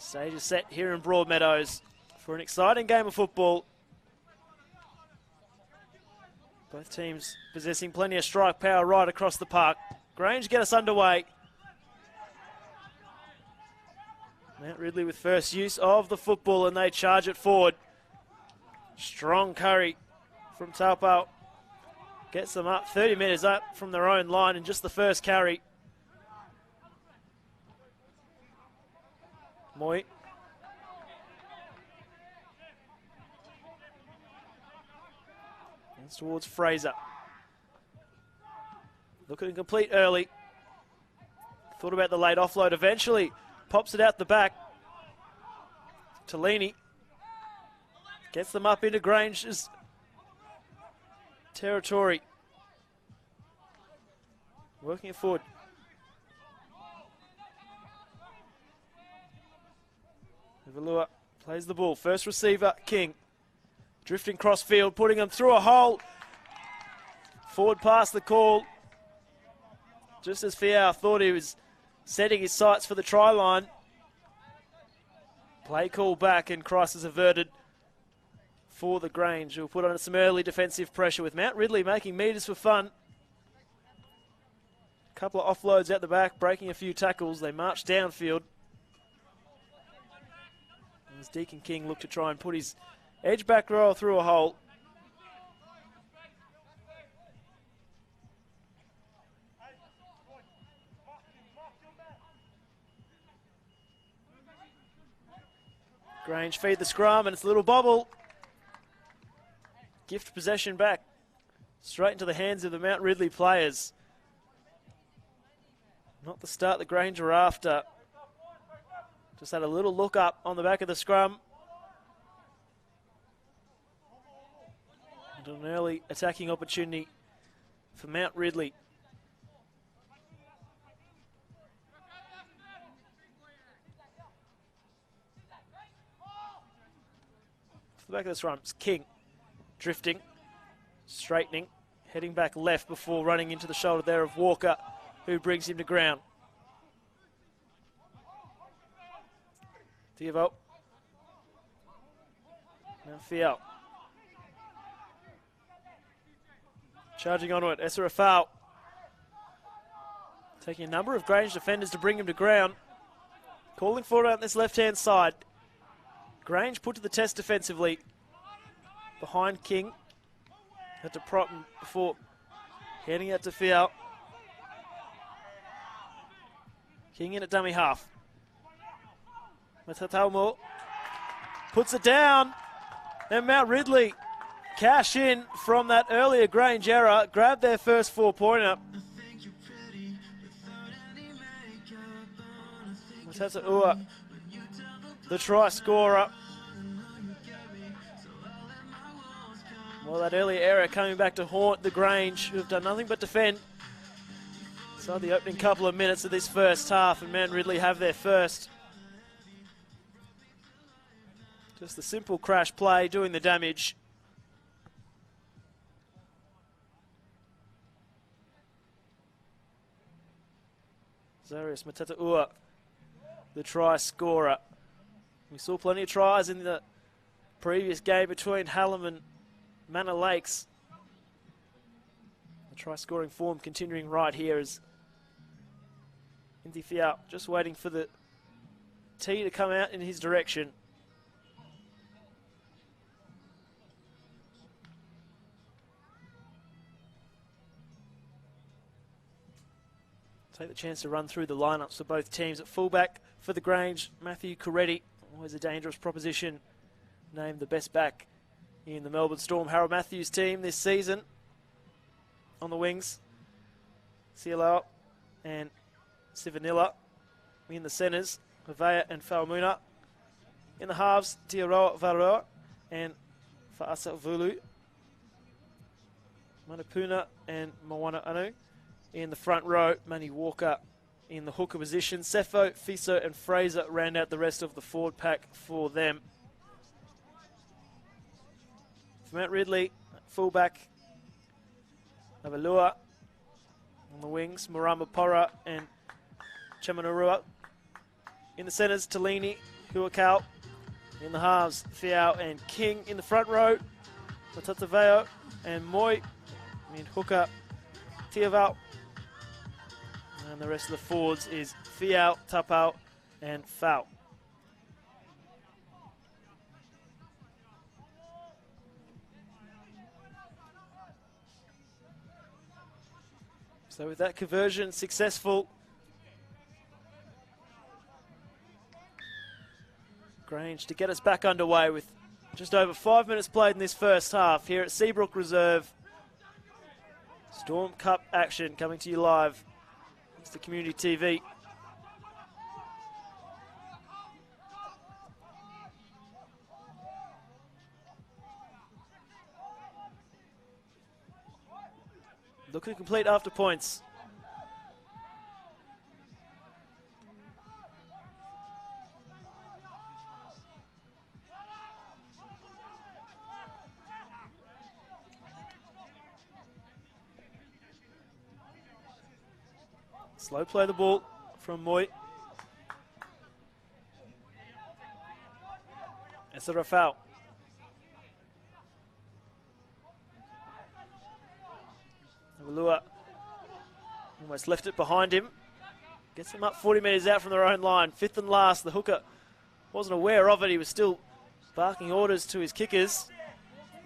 Stage is set here in Broadmeadows for an exciting game of football. Both teams possessing plenty of strike power right across the park. Grange get us underway. Mount Ridley with first use of the football and they charge it forward. Strong curry from Taupau. Gets them up 30 metres up from their own line in just the first carry. Moy. It's towards Fraser. Looking incomplete early. Thought about the late offload eventually. Pops it out the back. Tellini gets them up into Grange's territory. Working it forward. Ivalua plays the ball. First receiver, King. Drifting cross field, putting them through a hole. Forward past the call. Just as Fiau thought he was setting his sights for the try line. Play call back and crisis averted for the Grange, who'll put on some early defensive pressure with Mount Ridley making metres for fun. A couple of offloads at the back, breaking a few tackles. They march downfield. As Deacon King looked to try and put his edge back row through a hole. Grange feed the scrum and it's a little bobble. Gift possession back. Straight into the hands of the Mount Ridley players. Not the start the Grange were after. Just had a little look up on the back of the scrum. And an early attacking opportunity for Mount Ridley. Off the back of the scrum, it's King. Drifting, straightening, heading back left before running into the shoulder there of Walker, who brings him to ground. Diovo. Now Fiau. Charging onto it, Esserafau. Taking a number of Grange defenders to bring him to ground. Calling for it on this left-hand side. Grange put to the test defensively. Behind King. Had to prop him before heading out to Fiau. King in at dummy half. Matataumo puts it down. And Mount Ridley cash in from that earlier Grange error. Grab their first 4-pointer. Matataua, the try scorer. Well, that earlier error coming back to haunt the Grange, who have done nothing but defend. So the opening couple of minutes of this first half, and Mount Ridley have their first. Just the simple crash play doing the damage. Zarius Matataua, the try scorer. We saw plenty of tries in the previous game between Hallam and Manor Lakes. The try scoring form continuing right here as Indy Fiau just waiting for the tee to come out in his direction. Take the chance to run through the lineups for both teams. At fullback for the Grange, Matthew Coretti, always a dangerous proposition, named the best back in the Melbourne Storm Harold Matthews team this season. On the wings, Cielo and Sivanilla. In the centres, Havea and Faumuna. In the halves, Tiaroa Varoa and Fa'asa Vulu. Manapuna and Moana Anu. In the front row, Manny Walker in the hooker position. Sefo, Fiso and Fraser round out the rest of the forward pack for them. For Mount Ridley, fullback, Avalua. On the wings, Murama Pora and Chamanarua. In the centres, Tellini Huakau in the halves. Fiao and King in the front row. Matataveo and Moy. Hooker, Tiavao. And the rest of the forwards is Fiao, Tapao, and Fao. So with that conversion successful, Grange to get us back underway with just over 5 minutes played in this first half here at Seabrook Reserve. Storm Cup action coming to you live. It's the Community TV. Looking complete after points. Slow play the ball from Moy. Esra foul. Avalua almost left it behind him. Gets him up 40 metres out from their own line. Fifth and last. The hooker wasn't aware of it. He was still barking orders to his kickers.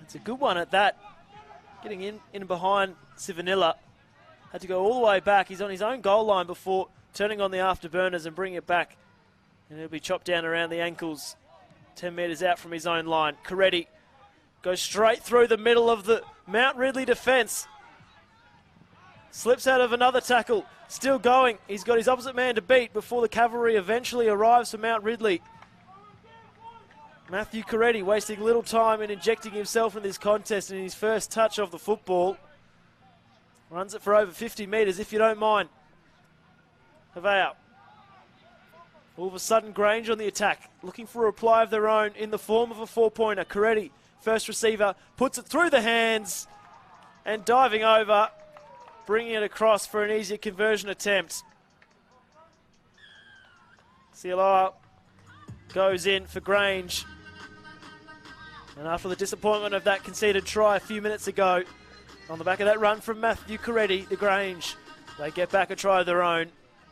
It's a good one at that. Getting in behind Sivanilla. Had to go all the way back. He's on his own goal line before turning on the afterburners and bringing it back. And he'll be chopped down around the ankles. 10 metres out from his own line. Coretti goes straight through the middle of the Mount Ridley defence. Slips out of another tackle. Still going. He's got his opposite man to beat before the cavalry eventually arrives for Mount Ridley. Matthew Coretti wasting little time in injecting himself in this contest in his first touch of the football. Runs it for over 50 metres, if you don't mind. Havea. All of a sudden, Grange on the attack, looking for a reply of their own in the form of a four-pointer. Coretti, first receiver, puts it through the hands and diving over, bringing it across for an easier conversion attempt. Sialoa goes in for Grange. And after the disappointment of that conceded try a few minutes ago, on the back of that run from Matthew Coretti, the Grange, they get back a try of their own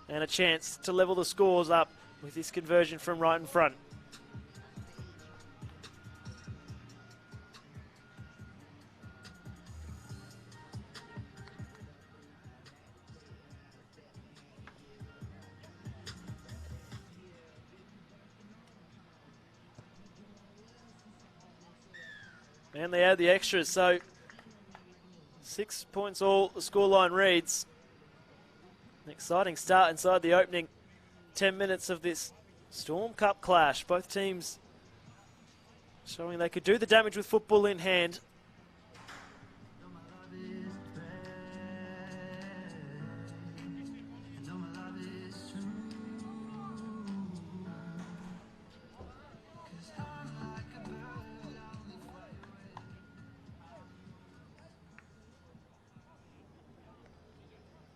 and a chance to level the scores up with this conversion from right in front. And they add the extras, so 6 points all, the scoreline reads. An exciting start inside the opening 10 minutes of this Storm Cup clash. Both teams showing they could do the damage with football in hand.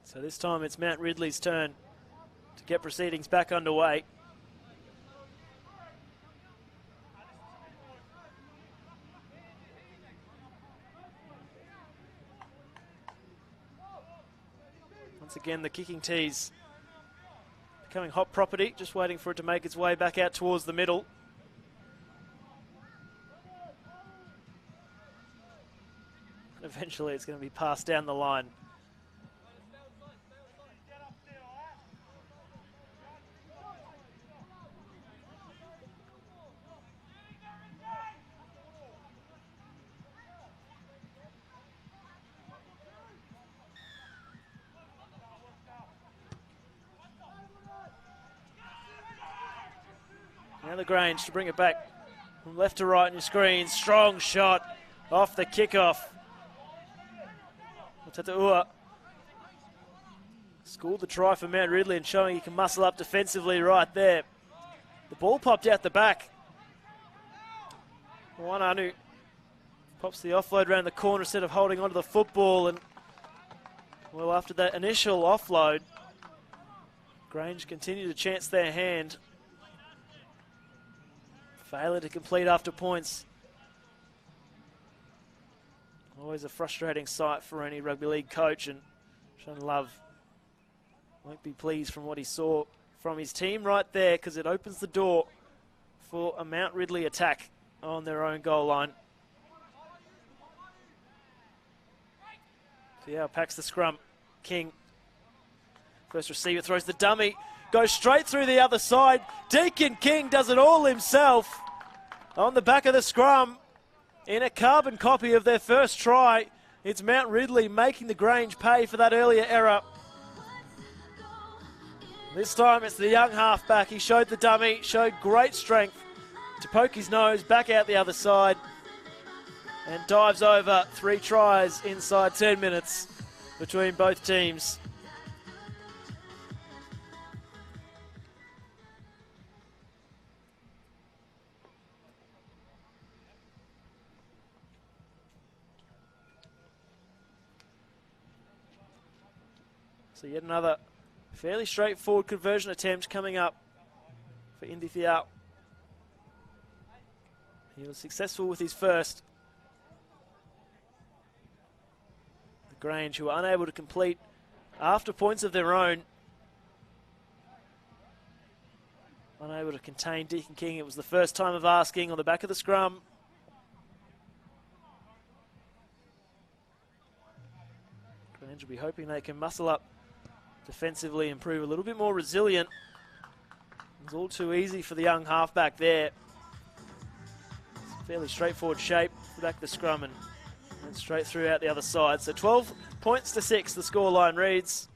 So this time it's Mount Ridley's turn to get proceedings back underway. Once again, the kicking tees becoming hot property, just waiting for it to make its way back out towards the middle. And eventually it's going to be passed down the line. Now the Grange to bring it back from left to right on your screen. Strong shot off the kickoff. Tataua scored the try for Mount Ridley and showing he can muscle up defensively right there. The ball popped out the back. Wananu pops the offload around the corner instead of holding onto the football. And well, after that initial offload, Grange continued to chance their hand. Failing to complete after points. Always a frustrating sight for any rugby league coach, and Sean Love won't be pleased from what he saw from his team right there, because it opens the door for a Mount Ridley attack on their own goal line. Fiao packs the scrum. King, first receiver, throws the dummy, goes straight through the other side. Deacon King does it all himself on the back of the scrum in a carbon copy of their first try. It's Mount Ridley making the Grange pay for that earlier error. This time it's the young halfback. He showed the dummy, showed great strength to poke his nose back out the other side, and dives over 3 tries inside 10 minutes between both teams. So yet another fairly straightforward conversion attempt coming up for Indy Fiao. He was successful with his first. The Grange, who were unable to complete after points of their own, unable to contain Deacon King. It was the first time of asking on the back of the scrum. Grange will be hoping they can muscle up defensively and prove a little bit more resilient. It was all too easy for the young halfback there. Fairly straightforward shape, the back of the scrum, and straight through out the other side. So 12 points to 6, the scoreline reads.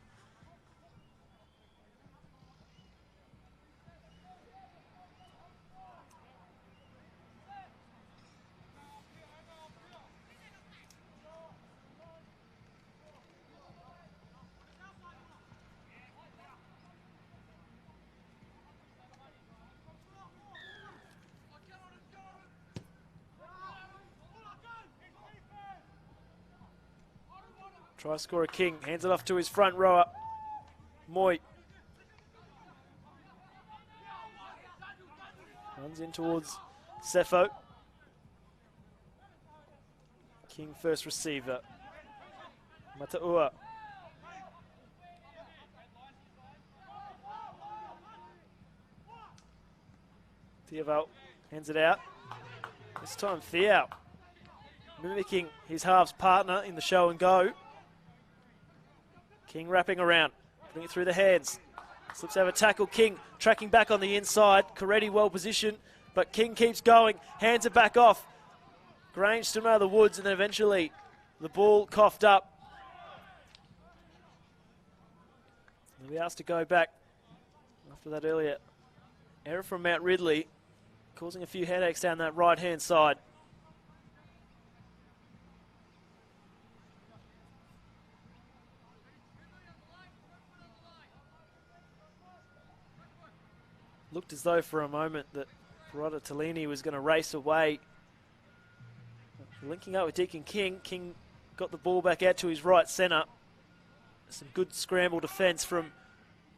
Try scorer King, hands it off to his front rower, Moy. Runs in towards Sefo. King first receiver. Mataua. Theoval hands it out. This time Fiao, mimicking his halves partner in the show and go. King wrapping around, putting it through the hands. Slips over tackle. King tracking back on the inside. Coretti well positioned, but King keeps going. Hands it back off. Grange stood out of the woods, and then eventually the ball coughed up. He'll be asked to go back after that earlier error from Mount Ridley, causing a few headaches down that right-hand side. Looked as though for a moment that Parada Tellini was going to race away. Linking up with Deacon King. King got the ball back out to his right centre. Some good scramble defence from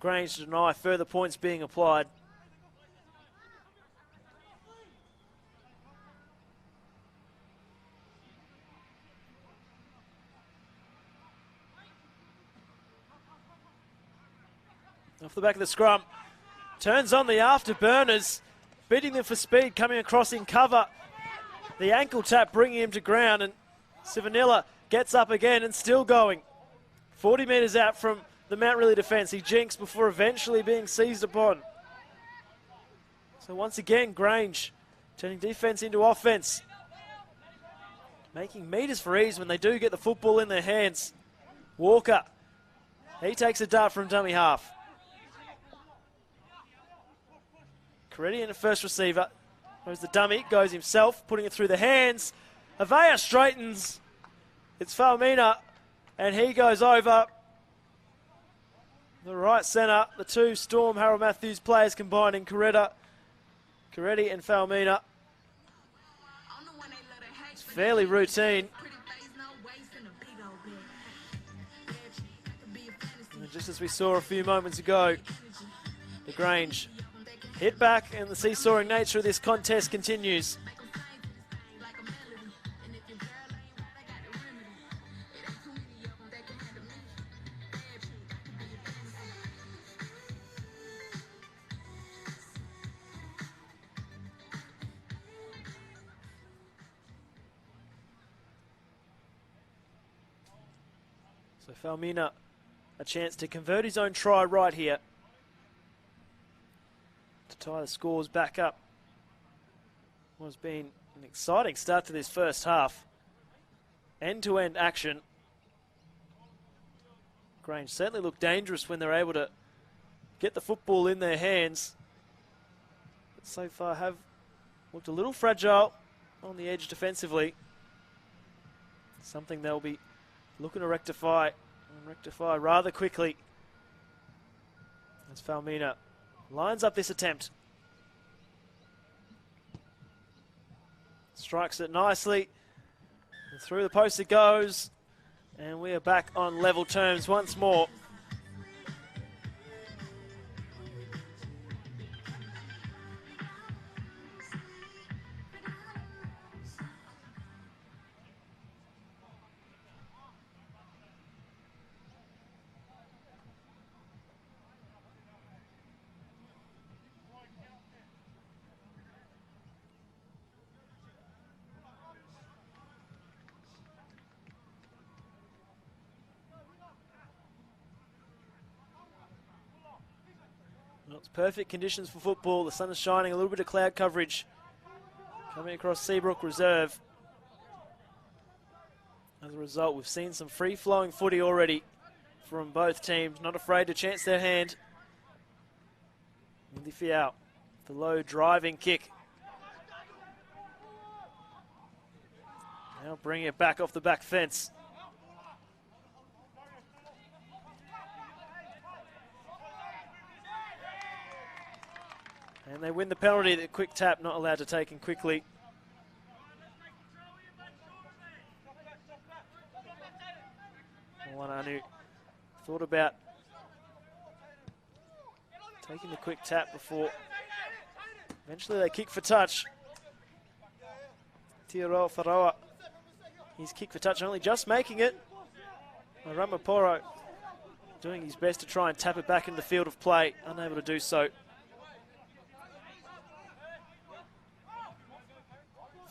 Grange to deny further points being applied. Off the back of the scrum. Turns on the afterburners, beating them for speed, coming across in cover. The ankle tap bringing him to ground, and Sivanilla gets up again and still going. 40 metres out from the Mount Ridley defence. He jinks before eventually being seized upon. So once again, Grange turning defence into offence. Making metres for ease when they do get the football in their hands. Walker, he takes a dart from dummy half. Coretti in the first receiver. There's the dummy, goes himself, putting it through the hands. Avea straightens. It's Falmina, and he goes over. The right centre, the two Storm Harold Matthews players combining, Coretti and Falmina. It's fairly routine. And just as we saw a few moments ago, the Grange hit back, and the seesawing nature of this contest continues. So Falmina, a chance to convert his own try right here to tie the scores back up. What's been an exciting start to this first half. End-to-end action. Grange certainly looked dangerous when they're able to get the football in their hands, but so far have looked a little fragile on the edge defensively. Something they'll be looking to rectify, and rectify rather quickly, as Falmina lines up this attempt. Strikes it nicely, and through the post it goes, and we are back on level terms once more. Well, it's perfect conditions for football. The sun is shining, a little bit of cloud coverage coming across Seabrook Reserve. As a result, we've seen some free-flowing footy already from both teams, not afraid to chance their hand. Indy Fiao, the low driving kick. Now bringing it back off the back fence. And they win the penalty. The quick tap not allowed to take in quickly. Anu thought about taking the quick tap before eventually they kick for touch. Tiro Faroa, his kick for touch only just making it. Ramaporo doing his best to try and tap it back in the field of play, unable to do so.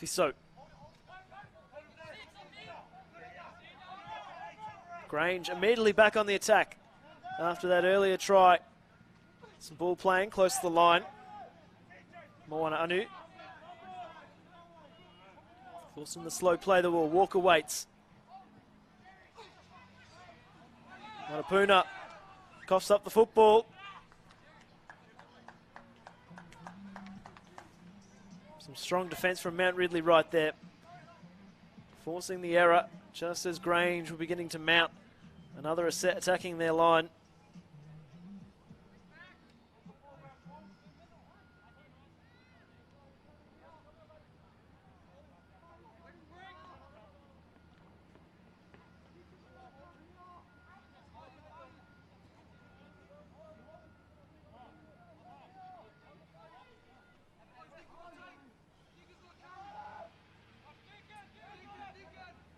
Fiso. Grange immediately back on the attack after that earlier try. Some ball playing close to the line. Moana Anu. Forcing the slow play the ball. Walker waits. Matapuna coughs up the football. Some strong defence from Mount Ridley right there. Forcing the error just as Grange were beginning to mount another attacking their line.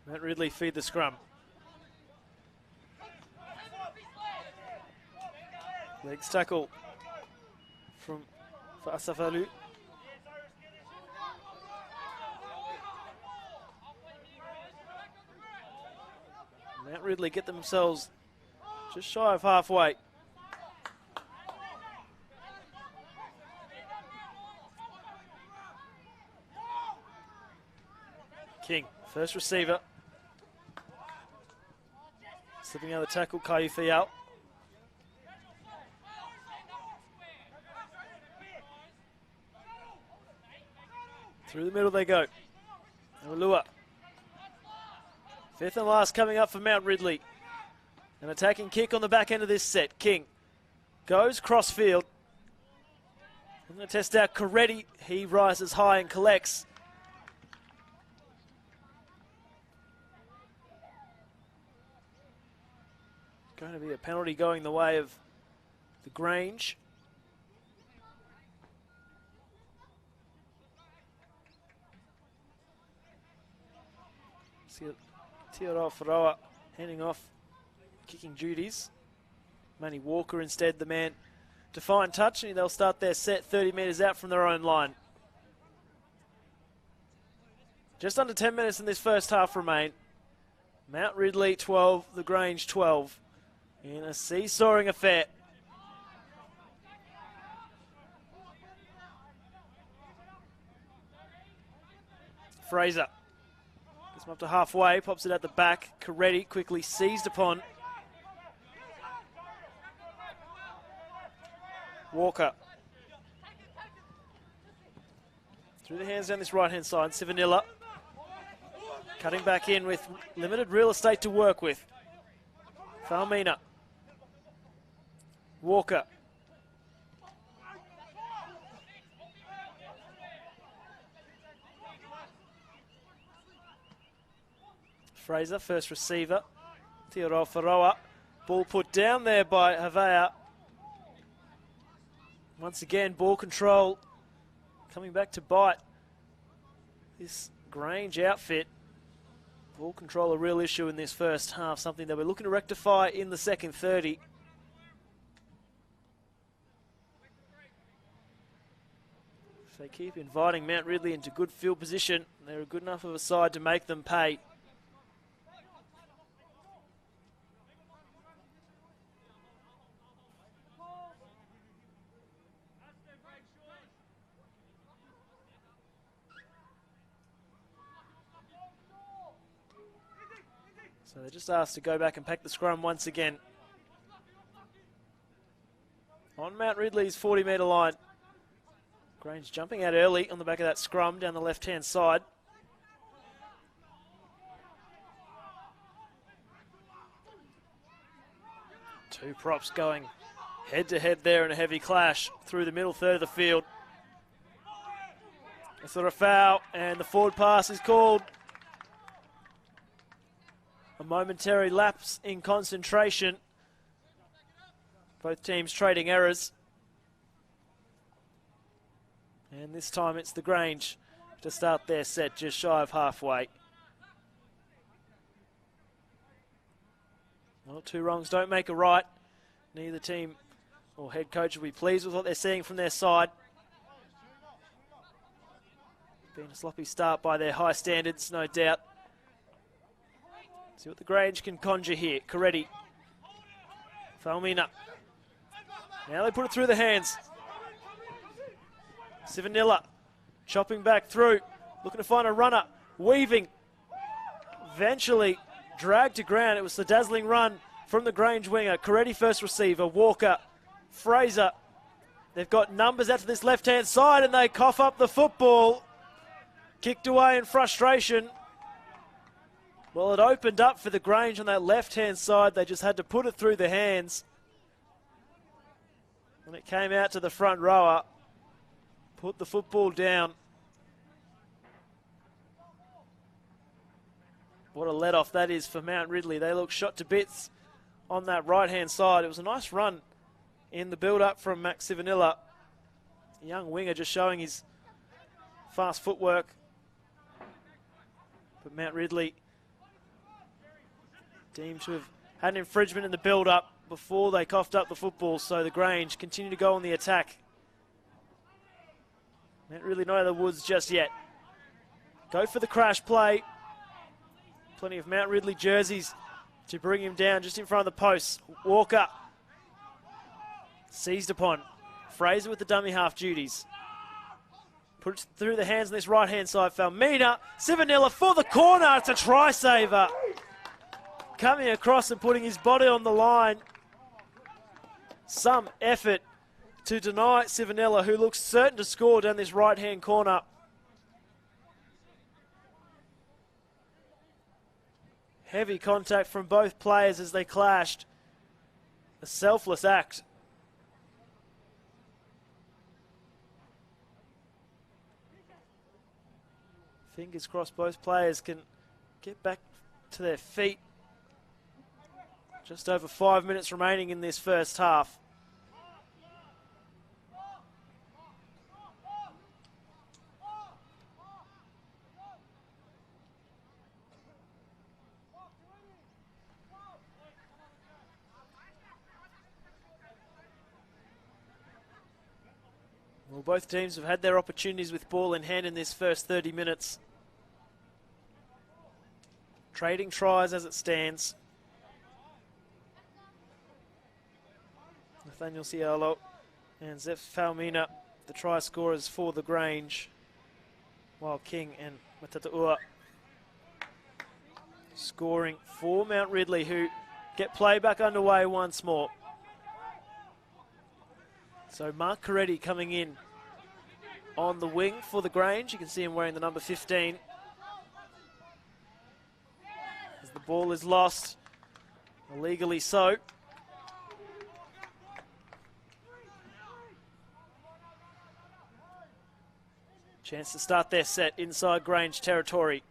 Mount Ridley feed the scrum. Legs tackle for Asafalu. Mount Ridley get themselves just shy of halfway. King, first receiver. Slipping out of the tackle, Kaiufi out. Through the middle they go. Ulua. Fifth and last coming up for Mount Ridley. An attacking kick on the back end of this set. King goes crossfield. I'm going to test out Coretti. He rises high and collects. Going to be a penalty going the way of the Grange. Teodoro Wharoa handing off kicking duties. Manny Walker instead, the man to find touch, and they'll start their set 30 metres out from their own line. Just under 10 minutes in this first half remain. Mount Ridley 12, the Grange 12 in a seesawing affair. Fraser gets him up to halfway, pops it at the back. Coretti quickly seized upon. Walker. Through the hands down this right-hand side. Sivanilla cutting back in with limited real estate to work with. Falmina. Walker. Fraser, first receiver. Teodoro Wharoa. Ball put down there by Havea. Once again, ball control coming back to bite this Grange outfit. Ball control a real issue in this first half, something that we're looking to rectify in the second 30. If they keep inviting Mount Ridley into good field position, they're a good enough of a side to make them pay. So they're just asked to go back and pack the scrum once again. On Mount Ridley's 40-metre line. Grange jumping out early on the back of that scrum down the left-hand side. Two props going head-to-head there in a heavy clash through the middle third of the field. A sort of foul, and the forward pass is called. A momentary lapse in concentration. Both teams trading errors. And this time it's the Grange to start their set just shy of halfway. Well, two wrongs don't make a right. Neither team or head coach will be pleased with what they're seeing from their side. Been a sloppy start by their high standards, no doubt. See what the Grange can conjure here. Coretti. Falmina. Now they put it through the hands. Sivanilla chopping back through. Looking to find a runner. Weaving. Eventually dragged to ground. It was the dazzling run from the Grange winger. Coretti first receiver. Walker. Fraser. They've got numbers out to this left-hand side and they cough up the football. Kicked away in frustration. Well, it opened up for the Grange on that left-hand side. They just had to put it through the hands. When it came out to the front rower, put the football down. What a let-off that is for Mount Ridley. They look shot to bits on that right-hand side. It was a nice run in the build-up from Max Sivanilla. A young winger just showing his fast footwork. But Mount Ridley deemed to have had an infringement in the build-up before they coughed up the football, so the Grange continue to go on the attack. Mount Ridley not out of the woods just yet. Go for the crash play. Plenty of Mount Ridley jerseys to bring him down just in front of the posts. Walker seized upon. Fraser with the dummy half duties. Put it through the hands on this right-hand side. Falmina. Sivanilla for the corner. It's a try saver. Coming across and putting his body on the line. Some effort to deny Sivanilla, who looks certain to score down this right-hand corner. Heavy contact from both players as they clashed. A selfless act. Fingers crossed both players can get back to their feet. Just over 5 minutes remaining in this first half. both teams have had their opportunities with ball in hand in this first 30 minutes. Trading tries as it stands. Nathaniel Cialo and Zef Falmina, the try scorers for the Grange, while King and Matataua scoring for Mount Ridley, who get play back underway once more. So Mark Coretti coming in on the wing for the Grange. You can see him wearing the number 15. As the ball is lost, illegally so. Chance to start their set inside Grange territory.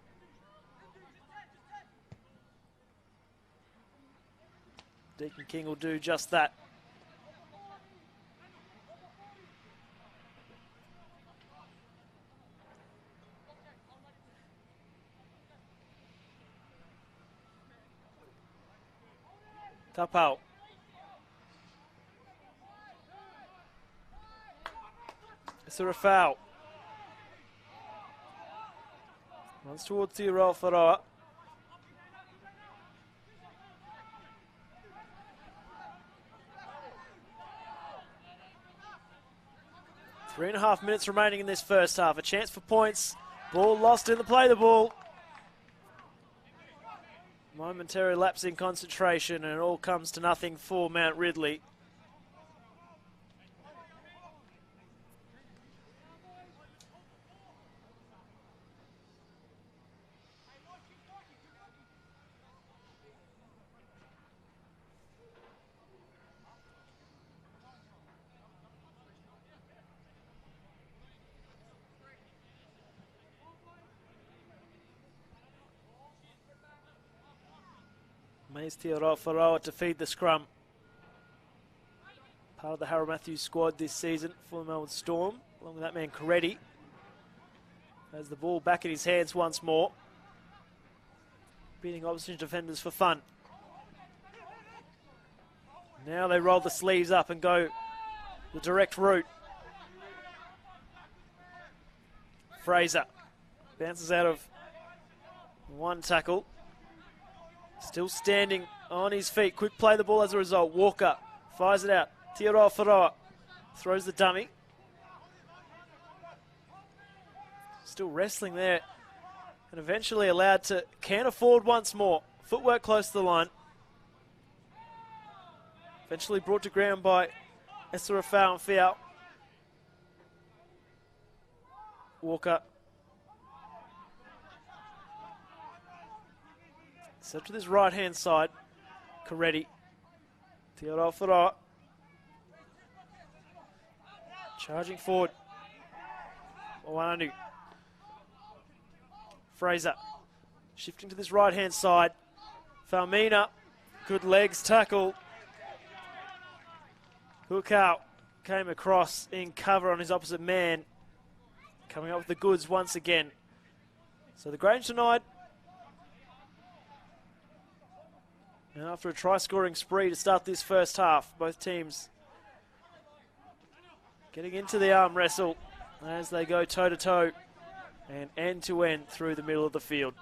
Deacon King will do just that. Tapau. Is there a foul? Runs towards the Wharoa. 3.5 minutes remaining in this first half. A chance for points. Ball lost in the play the ball. Momentary lapse in concentration, and it all comes to nothing for Mount Ridley. Mays Wharoa to feed the scrum. Part of the Harold Matthews squad this season for the Melbourne Storm, along with that man Coretti. Has the ball back in his hands once more. Beating opposition defenders for fun. Now they roll the sleeves up and go the direct route. Fraser bounces out of one tackle. Still standing on his feet. Quick play the ball as a result. Walker fires it out. Wharoa throws the dummy. Still wrestling there. And eventually allowed to canter forward once more. Footwork close to the line. Eventually brought to ground by Esra Fiao. Walker. Set to this right-hand side. Coretti. Wharoa. Charging forward. Owananu. Fraser. Shifting to this right-hand side. Falmina. Good legs tackle. Hukau came across in cover on his opposite man. Coming up with the goods once again. So the Grange denied. And after a try-scoring spree to start this first half, both teams getting into the arm wrestle as they go toe-to-toe and end-to-end through the middle of the field.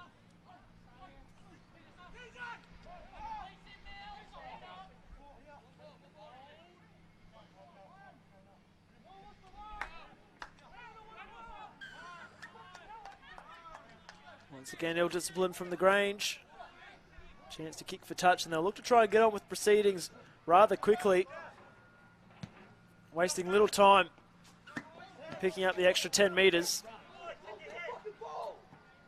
Once again, ill-discipline from the Grange. Chance to kick for touch, and they'll look to try and get on with proceedings rather quickly. Wasting little time. Picking up the extra 10 metres.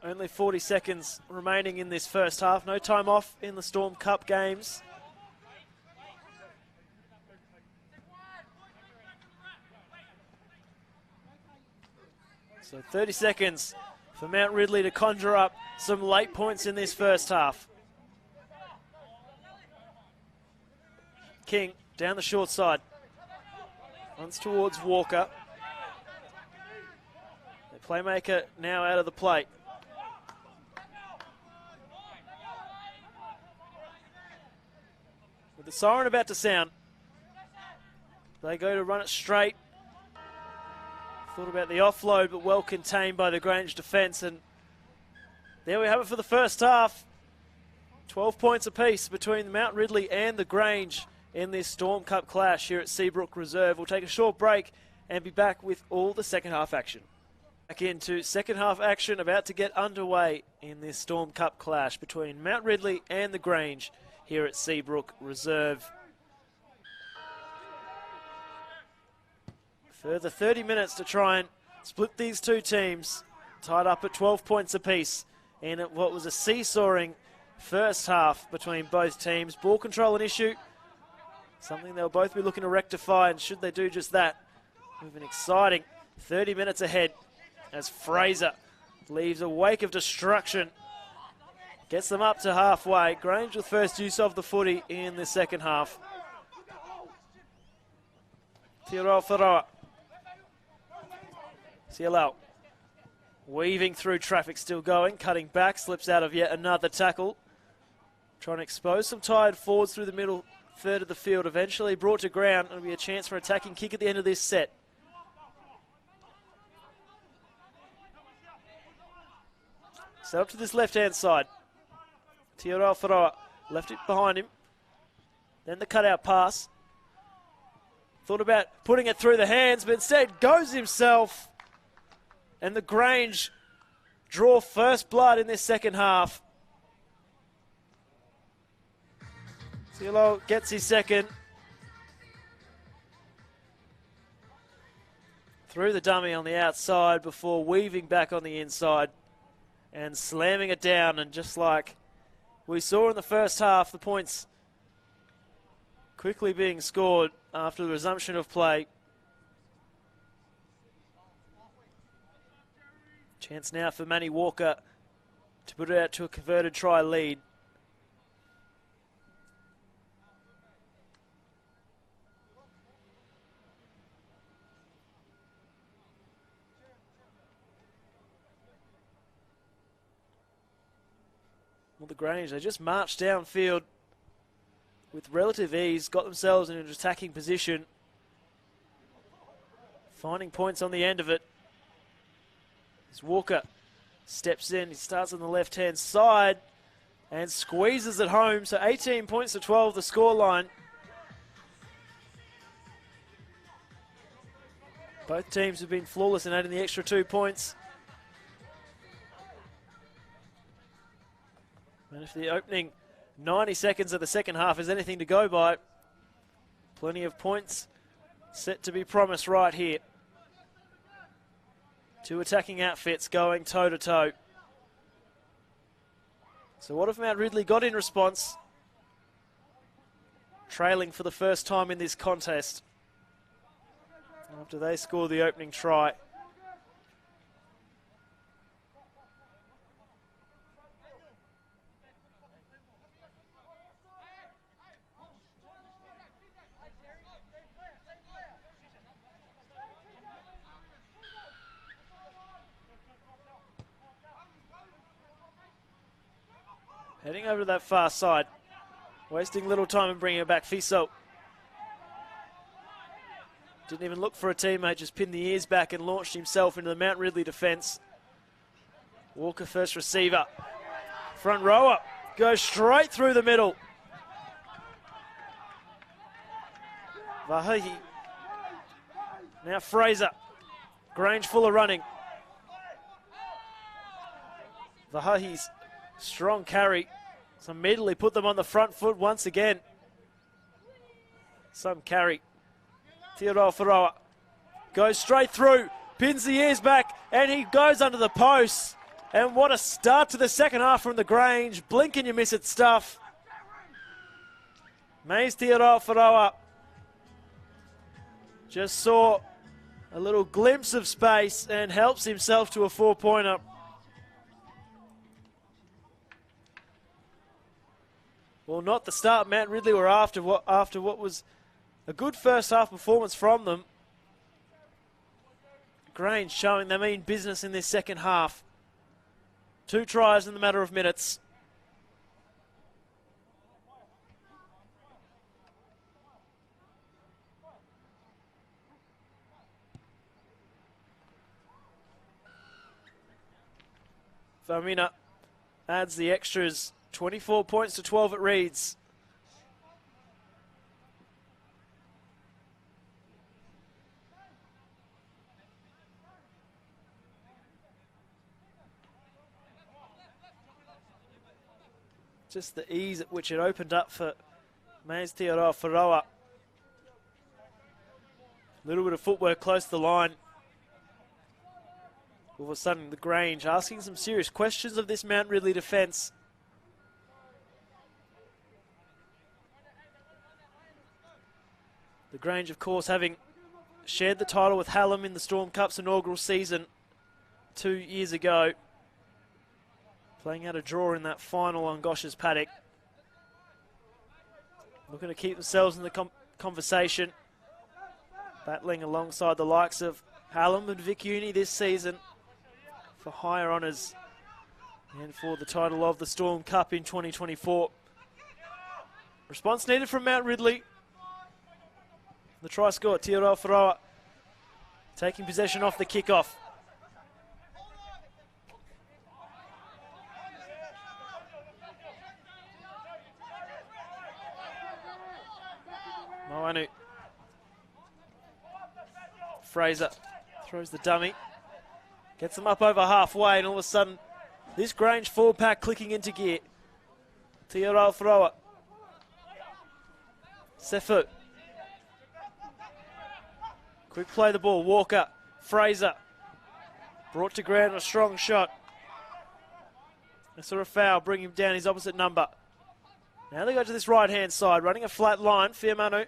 Only 40 seconds remaining in this first half. No time off in the Storm Cup games. So 30 seconds for Mount Ridley to conjure up some late points in this first half. King down the short side. Runs towards Walker. The playmaker now out of the play. With the siren about to sound, they go to run it straight Thought about the offload, but well contained by the Grange defence. And there we have it for the first half. 12 points apiece between Mount Ridley and the Grange in this Storm Cup clash here at Seabrook Reserve. We'll take a short break and be back with all the second half action. Back into second half action, about to get underway in this Storm Cup clash between Mount Ridley and the Grange here at Seabrook Reserve. Further 30 minutes to try and split these two teams, tied up at 12 points apiece in what was a seesawing first half between both teams. Ball control an issue, something they'll both be looking to rectify, and should they do just that, with an exciting 30 minutes ahead as Fraser leaves a wake of destruction, gets them up to halfway. Grange with first use of the footy in the second half. Tiro Wharoa. Cialau weaving through traffic, still going, cutting back, slips out of yet another tackle. Trying to expose some tired forwards through the middle third of the field. Eventually brought to ground. It'll be a chance for an attacking kick at the end of this set. Set up to this left-hand side. Tiro Wharoa left it behind him. Then the cutout pass. Thought about putting it through the hands, but instead goes himself. And the Grange draw first blood in this second half. Cielo gets his second. Through the dummy on the outside before weaving back on the inside and slamming it down. And just like we saw in the first half, the points quickly being scored after the resumption of play. Chance now for Manny Walker to put it out to a converted try lead. Well, the Grange, they just marched downfield with relative ease, got themselves in an attacking position, finding points on the end of it. As Walker steps in, he starts on the left-hand side and squeezes it home. So 18 points to 12, the scoreline. Both teams have been flawless in adding the extra 2 points. And if the opening 90 seconds of the second half is anything to go by, plenty of points set to be promised right here. Two attacking outfits going toe-to-toe. So what have Mount Ridley got in response? Trailing for the first time in this contest after they score the opening try. Heading over to that far side. Wasting little time and bringing it back. Fiso. Didn't even look for a teammate, just pinned the ears back and launched himself into the Mount Ridley defence. Walker first receiver. Front rower. Goes straight through the middle. Vahahi. Now Fraser. Grange full of running. Vahahi's strong carry. So immediately put them on the front foot once again. Some carry. Theodore Wharoa goes straight through, pins the ears back, and he goes under the post. And what a start to the second half from the Grange. Blink and you miss it stuff. Mays Theodore Wharoa just saw a little glimpse of space and helps himself to a 4-pointer. Well, not the start Mount Ridley were after what was a good first half performance from them. Grange showing they mean business in this second half. 2 tries in the matter of minutes. Famina adds the extras. 24 points to 12 it reads. Just the ease at which it opened up for Maes Wharoa. A little bit of footwork close to the line. All of a sudden, the Grange asking some serious questions of this Mount Ridley defence. The Grange, of course, having shared the title with Hallam in the Storm Cup's inaugural season 2 years ago. Playing out a draw in that final on Gosh's paddock. Looking to keep themselves in the conversation. Battling alongside the likes of Hallam and Vic Uni this season for higher honours and for the title of the Storm Cup in 2024. Response needed from Mount Ridley. The try scorer, Wharoa, taking possession off the kickoff. Moanu. Fraser throws the dummy. Gets them up over halfway, and all of a sudden, this Grange forward pack clicking into gear. Wharoa. Sefu. Quick play the ball. Walker. Fraser. Brought to ground, a strong shot. A sort of foul, bring him down his opposite number. Now they go to this right-hand side, running a flat line. Fiamanu.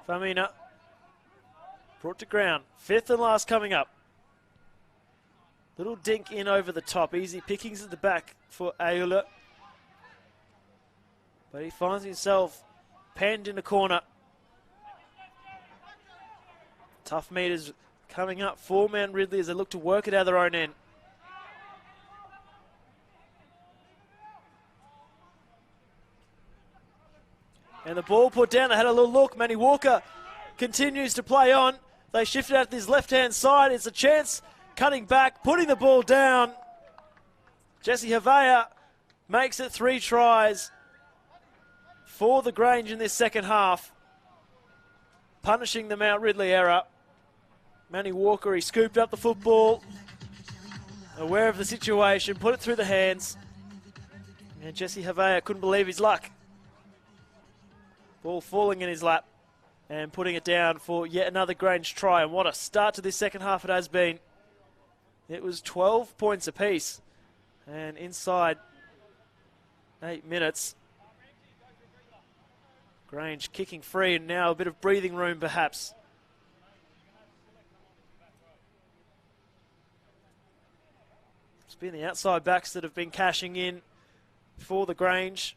Famina. Brought to ground. Fifth and last coming up. Little dink in over the top. Easy pickings at the back for Ayula. But he finds himself penned in the corner. Tough meters coming up for Mount Ridley as they look to work it out their own end. And the ball put down. They had a little look. Manny Walker continues to play on. They shifted out to this left-hand side. It's a chance. Cutting back, putting the ball down. Jesse Havea makes it 3 tries for the Grange in this second half. Punishing the Mount Ridley error. Manny Walker, he scooped up the football. Aware of the situation, put it through the hands. And Jesse Havea couldn't believe his luck. Ball falling in his lap and putting it down for yet another Grange try. And what a start to this second half it has been. It was 12 points apiece. And inside 8 minutes, Grange kicking free and now a bit of breathing room perhaps. It's been the outside backs that have been cashing in for the Grange.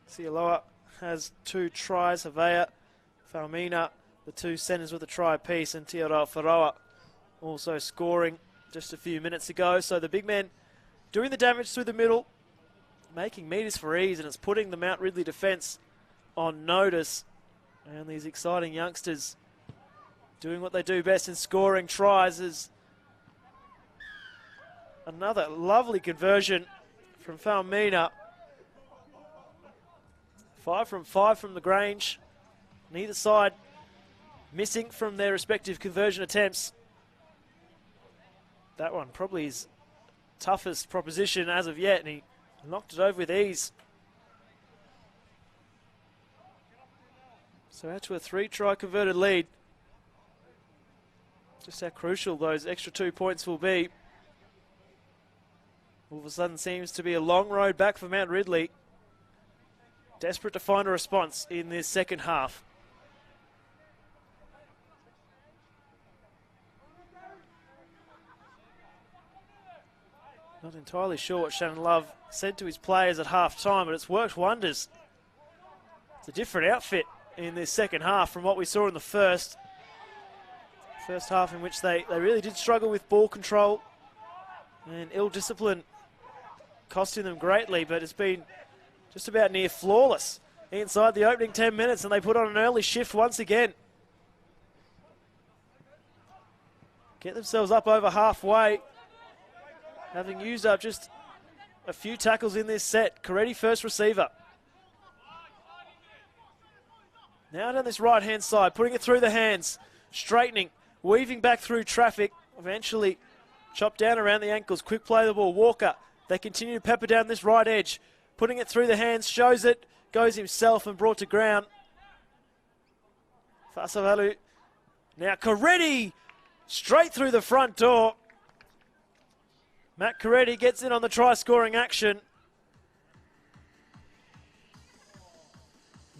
Sialoa has 2 tries. Havea, Falmina, the 2 centres with a try apiece, and Wharoa also scoring just a few minutes ago. So the big men doing the damage through the middle, making meters for ease, and it's putting the Mount Ridley defence on notice. And these exciting youngsters doing what they do best in scoring tries. Is another lovely conversion from Falmina. 5 from 5 from the Grange. Neither side missing from their respective conversion attempts. That one probably his toughest proposition as of yet, and he knocked it over with ease. So out to a 3-try converted lead. Just how crucial those extra 2 points will be. All of a sudden seems to be a long road back for Mount Ridley. Desperate to find a response in this second half. Not entirely sure what Shannon Love said to his players at half-time, but it's worked wonders. It's a different outfit in this second half from what we saw in the first. First half in which they really did struggle with ball control, and ill discipline costing them greatly, but it's been just about near flawless inside the opening 10 minutes, and they put on an early shift once again. get themselves up over halfway, having used up just a few tackles in this set. Coretti first receiver. Now down this right-hand side, putting it through the hands, straightening, weaving back through traffic, eventually chopped down around the ankles. Quick play the ball. Walker, they continue to pepper down this right edge, putting it through the hands, shows it, goes himself and brought to ground. Fasavalu. Now Coretti, straight through the front door. Matt Coretti gets in on the try-scoring action.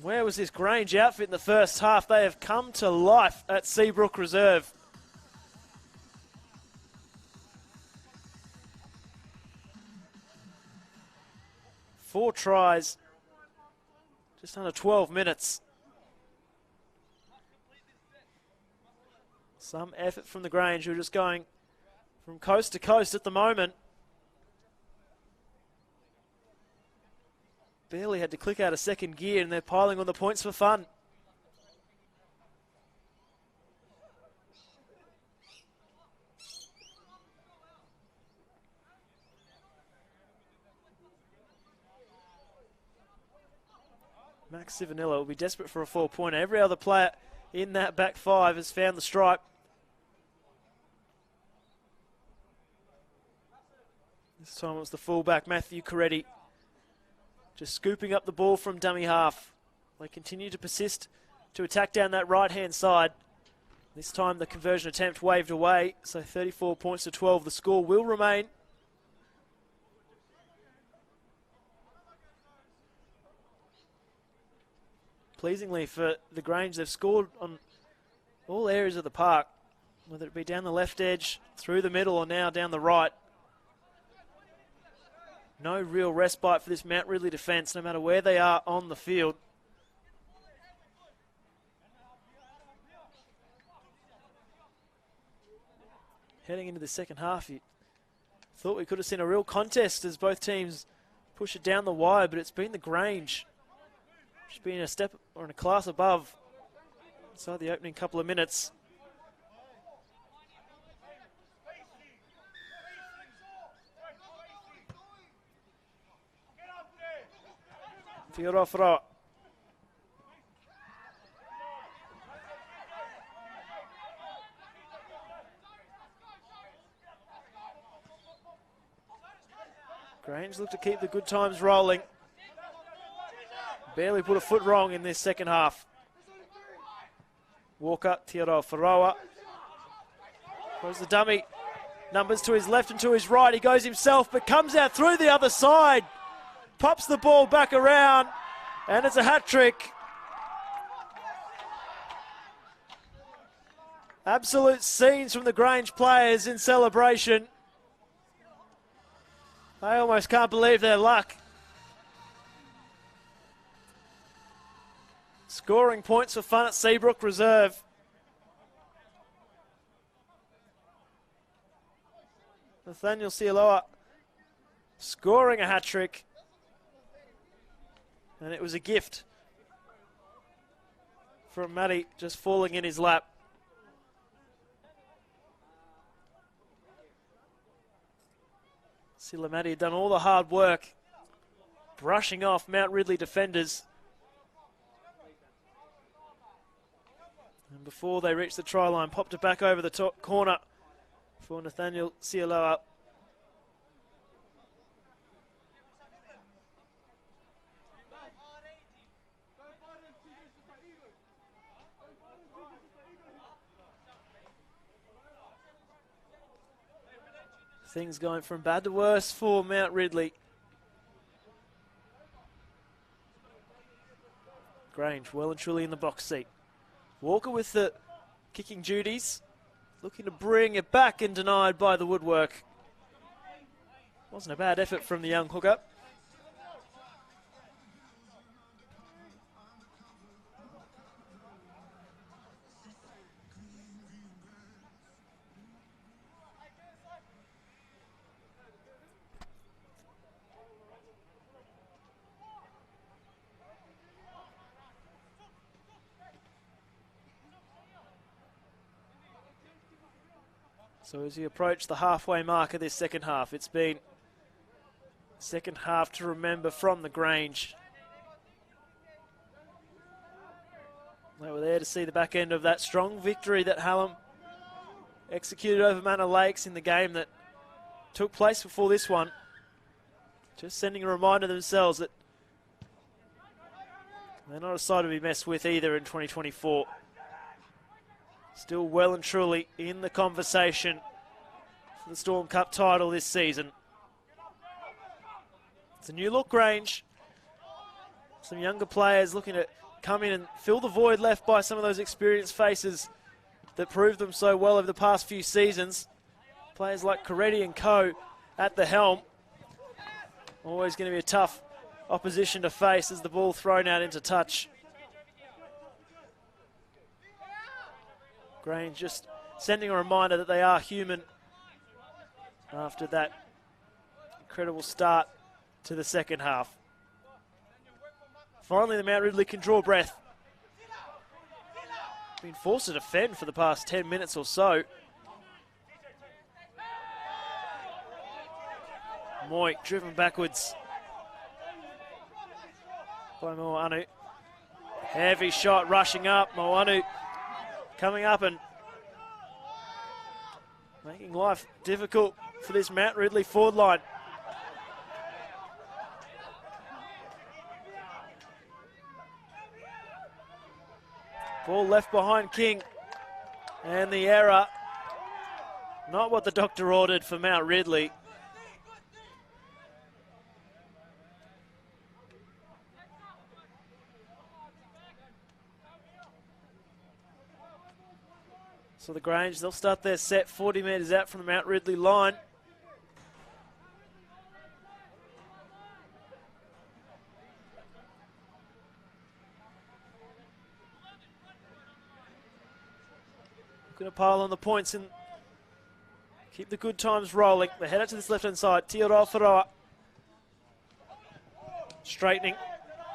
Where was this Grange outfit in the first half? They have come to life at Seabrook Reserve. Four tries, just under 12 minutes. Some effort from the Grange, who are just going from coast to coast at the moment. Barely had to click out a second gear and they're piling on the points for fun. Max Sivanilla will be desperate for a 4-pointer. Every other player in that back five has found the stripe. This time it was the fullback, Matthew Coretti, just scooping up the ball from dummy half. They continue to persist to attack down that right-hand side. This time the conversion attempt waved away, so 34 points to 12. The score will remain. Pleasingly for the Grange, they've scored on all areas of the park, whether it be down the left edge, through the middle, or now down the right. No real respite for this Mount Ridley defence, no matter where they are on the field. Heading into the second half, you thought we could have seen a real contest as both teams push it down the wire, but it's been the Grange. It's been a step or in a class above inside the opening couple of minutes. Fiorofro. Grange look to keep the good times rolling. Barely put a foot wrong in this second half. Walker, Teodoro Faroa. Throws the dummy. Numbers to his left and to his right. He goes himself, but comes out through the other side. Pops the ball back around, and it's a hat trick. Absolute scenes from the Grange players in celebration. They almost can't believe their luck. Scoring points for fun at Seabrook Reserve. Nathaniel Sialoa scoring a hat trick. And it was a gift from Matty, just falling in his lap. Silamati had done all the hard work, brushing off Mount Ridley defenders. And before they reached the try line, popped it back over the top corner for Nathaniel Sialoa. Things going from bad to worse for Mount Ridley. Grange well and truly in the box seat. Walker with the kicking duties, looking to bring it back and denied by the woodwork. Wasn't a bad effort from the young hooker. So as you approach the halfway mark of this second half, it's been second half to remember from the Grange. They were there to see the back end of that strong victory that Hallam executed over Manor Lakes in the game that took place before this one. Just sending a reminder to themselves that they're not a side to be messed with either in 2024. Still well and truly in the conversation for the Storm Cup title this season. It's a new look Grange. Some younger players looking to come in and fill the void left by some of those experienced faces that proved them so well over the past few seasons. Players like Coretti and co at the helm. Always going to be a tough opposition to face as the ball thrown out into touch. Grange just sending a reminder that they are human after that incredible start to the second half. Finally, the Mount Ridley can draw breath. Been forced to defend for the past 10 minutes or so. Moik driven backwards by Moanu. Heavy shot rushing up. Moanu coming up and making life difficult for this Mount Ridley forward line. Ball left behind King. And the error. Not what the doctor ordered for Mount Ridley. So the Grange, they'll start their set 40 metres out from the Mount Ridley line. Going to pile on the points and keep the good times rolling. They head out to this left-hand side. Teodoro Wharoa. Straightening.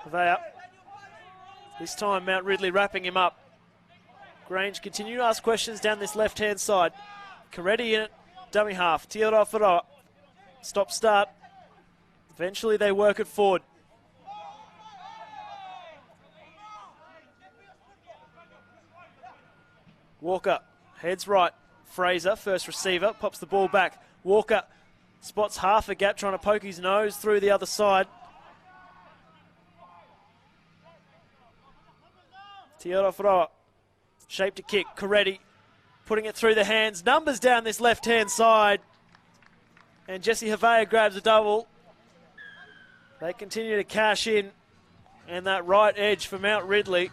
Havea. This time Mount Ridley wrapping him up. Grange continue to ask questions down this left-hand side. Coretti in it. Dummy half. Teodoro Wharoa. Stop start. Eventually they work it forward. Walker. Heads right. Fraser, first receiver, pops the ball back. Walker spots half a gap, trying to poke his nose through the other side. Teodoro Wharoa, shape to kick. Coretti putting it through the hands. Numbers down this left-hand side. And Jesse Havea grabs a double. They continue to cash in. And that right edge for Mount Ridley.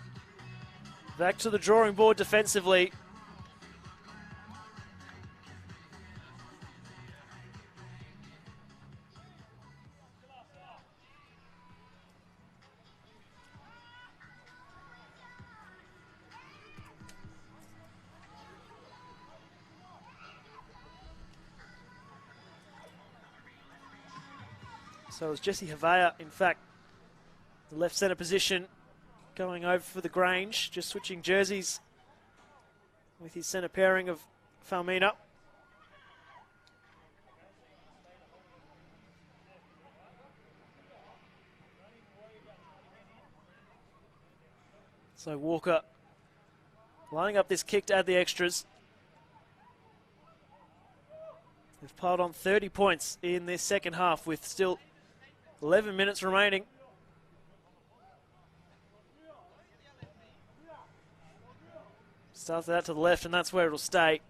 Back to the drawing board defensively. So it was Jesse Havea, in fact, the left centre position, going over for the Grange, just switching jerseys with his centre pairing of Falmina. So Walker lining up this kick to add the extras. They've piled on 30 points in this second half with still 11 minutes remaining. Starts it out to the left, and that's where it'll stay.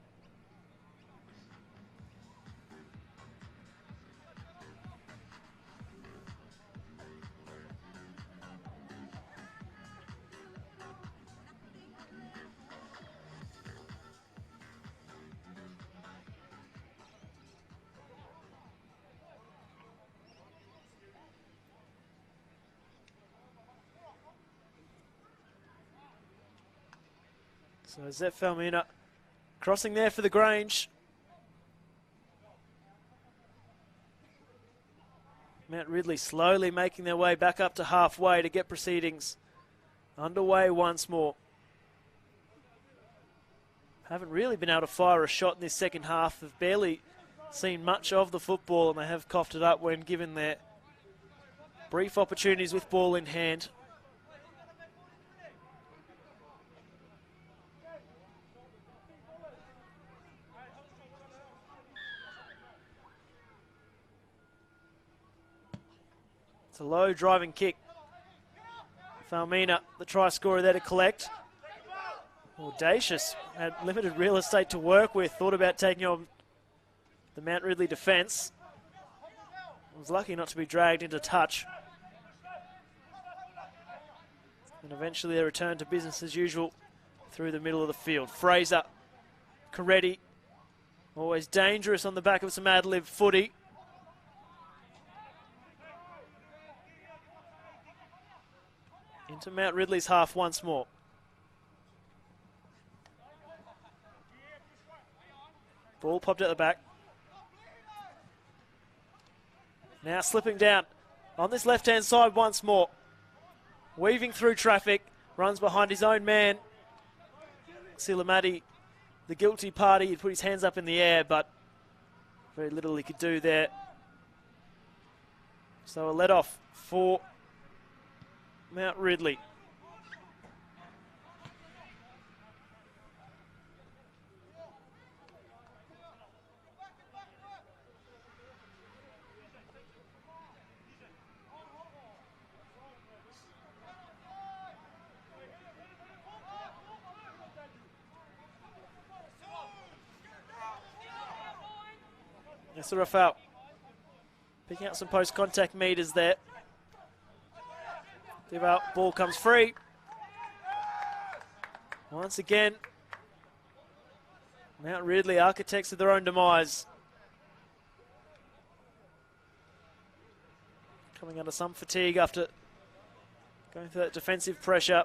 So Zep Falmina crossing there for the Grange. Mount Ridley slowly making their way back up to halfway to get proceedings underway once more. haven't really been able to fire a shot in this second half. They've barely seen much of the football, and they have coughed it up when given their brief opportunities with ball in hand. It's a low driving kick. Falmina, the try scorer there to collect. Audacious, had limited real estate to work with, thought about taking on the Mount Ridley defence. Was lucky not to be dragged into touch. And eventually they return to business as usual through the middle of the field. Fraser, Coretti, always dangerous on the back of some ad-lib footy. Into Mount Ridley's half once more. Ball popped at the back. Now slipping down on this left-hand side once more. Weaving through traffic, runs behind his own man. Silamati, the guilty party, he put his hands up in the air, but very little he could do there. So a let-off for Mount Ridley. That's a foul. Picking out some post-contact meters there. Ball comes free. Once again, Mount Ridley, architects of their own demise. Coming under some fatigue after going through that defensive pressure.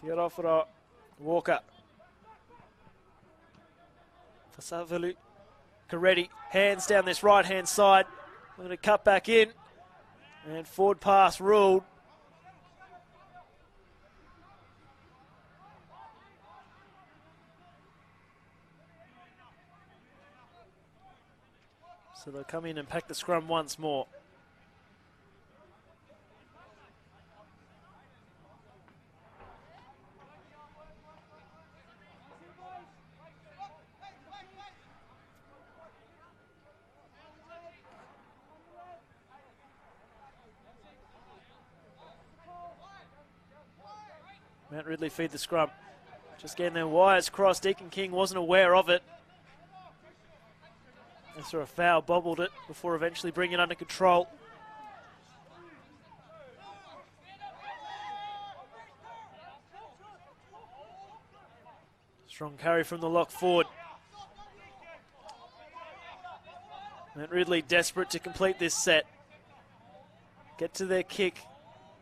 Get off for Walker. Fasavalu. Coretti, hands down this right-hand side. Going to cut back in. And forward pass ruled. So they'll come in and pack the scrum once more. Mount Ridley feed the scrum. Just getting their wires crossed. Deacon King wasn't aware of it. They saw a foul, bobbled it before eventually bringing it under control. Strong carry from the lock forward. Mount Ridley desperate to complete this set. Get to their kick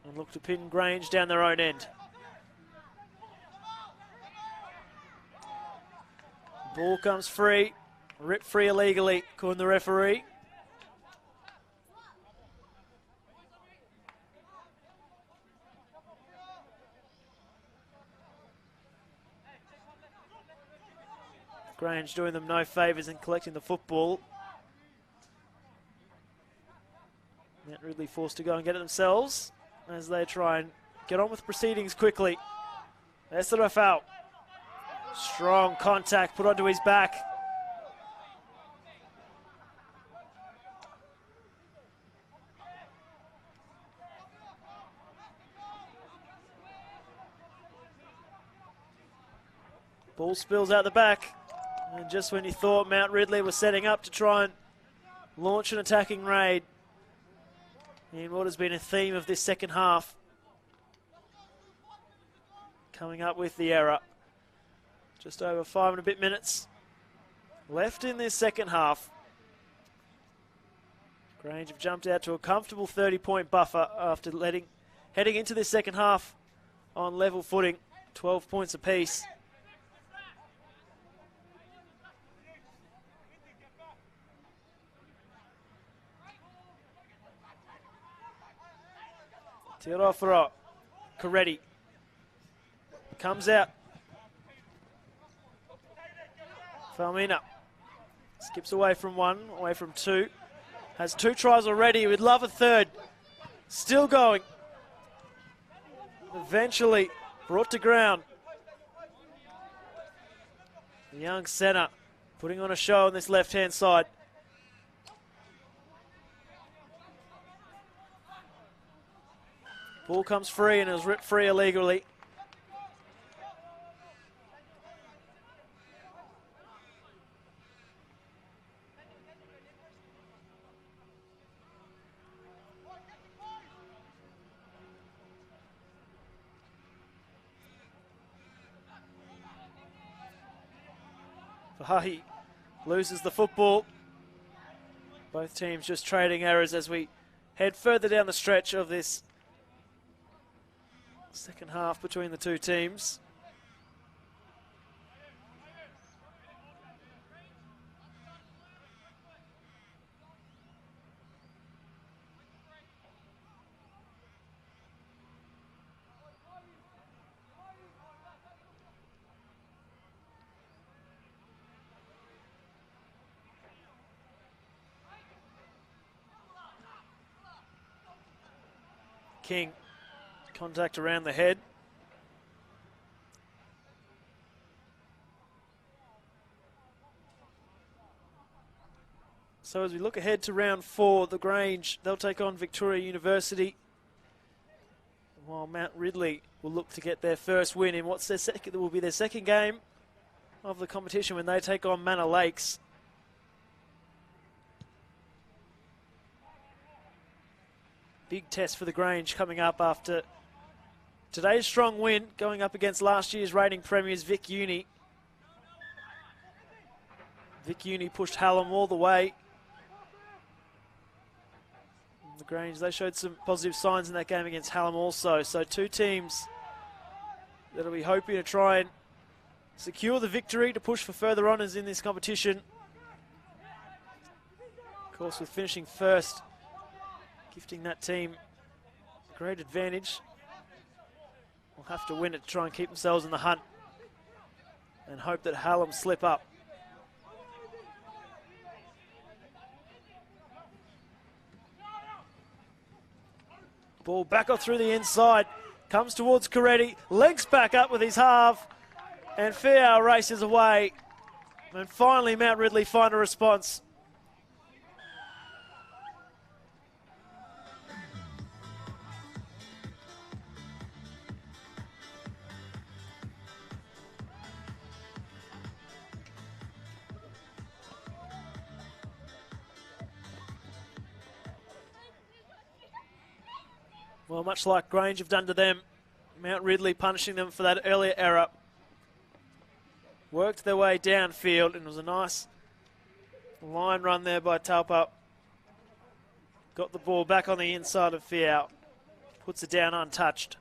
and look to pin Grange down their own end. Ball comes free, ripped free illegally, according to the referee. Grange doing them no favours in collecting the football. Mount Ridley forced to go and get it themselves as they try and get on with proceedings quickly. There's the foul. Strong contact put onto his back. Ball spills out the back. And just when you thought Mount Ridley was setting up to try and launch an attacking raid in what has been a theme of this second half, coming up with the error. Just over 5 and a bit minutes left in this second half. Grange have jumped out to a comfortable 30-point buffer after heading into this second half on level footing, 12 points apiece. Teodoro Coretti comes out. Falmina skips away from one, away from two. Has 2 tries already. We'd love a third. Still going. Eventually brought to ground. The young centre putting on a show on this left-hand side. Ball comes free and it was ripped free illegally. Fahahi loses the football. Both teams just trading errors as we head further down the stretch of this second half between the two teams. King, contact around the head. So as we look ahead to round 4, the Grange, they'll take on Victoria University, while Mount Ridley will look to get their first win in what's their second, will be their second game of the competition when they take on Manor Lakes. Big test for the Grange coming up after today's strong win, going up against last year's reigning premiers Vic Uni. Vic Uni pushed Hallam all the way. The Grange, they showed some positive signs in that game against Hallam also. So 2 teams that'll be hoping to try and secure the victory to push for further honours in this competition. Of course, with finishing first, gifting that team a great advantage. We'll have to win it to try and keep themselves in the hunt and hope that Hallam slip up. Ball back off through the inside, comes towards Coretti, legs back up with his half, and Fiao races away. And finally Mount Ridley find a response. Well, much like Grange have done to them, Mount Ridley punishing them for that earlier error. Worked their way downfield, and it was a nice line run there by Talpa. Got the ball back on the inside of Fiao. Puts it down untouched.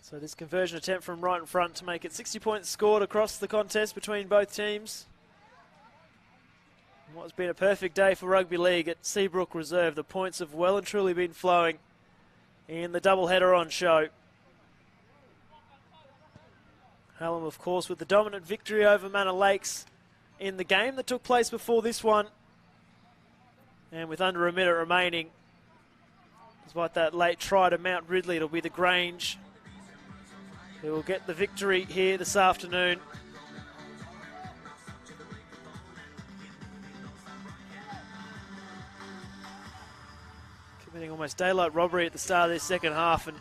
So this conversion attempt from right in front to make it 60 points scored across the contest between both teams. And what's been a perfect day for rugby league at Seabrook Reserve. The points have well and truly been flowing in the doubleheader on show. Hallam, of course, with the dominant victory over Manor Lakes in the game that took place before this one. And with under a minute remaining, despite that late try to Mount Ridley, it'll be the Grange who will get the victory here this afternoon. Committing almost daylight robbery at the start of this second half and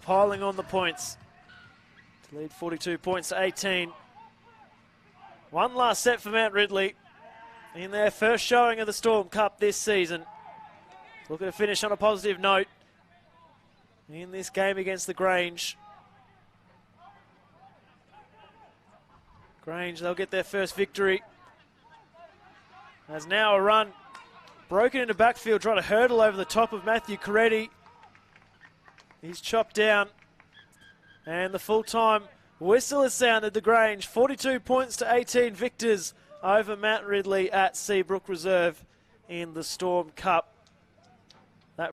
piling on the points to lead 42 points to 18. One last set for Mount Ridley. in their first showing of the Storm Cup this season. Looking to finish on a positive note in this game against the Grange. Grange, they'll get their first victory. As now a run broken into backfield, trying to hurdle over the top of Matthew Coretti. He's chopped down. And the full-time whistle has sounded. The Grange, 42 points to 18 victors over Mount Ridley at Seabrook Reserve in the Storm Cup.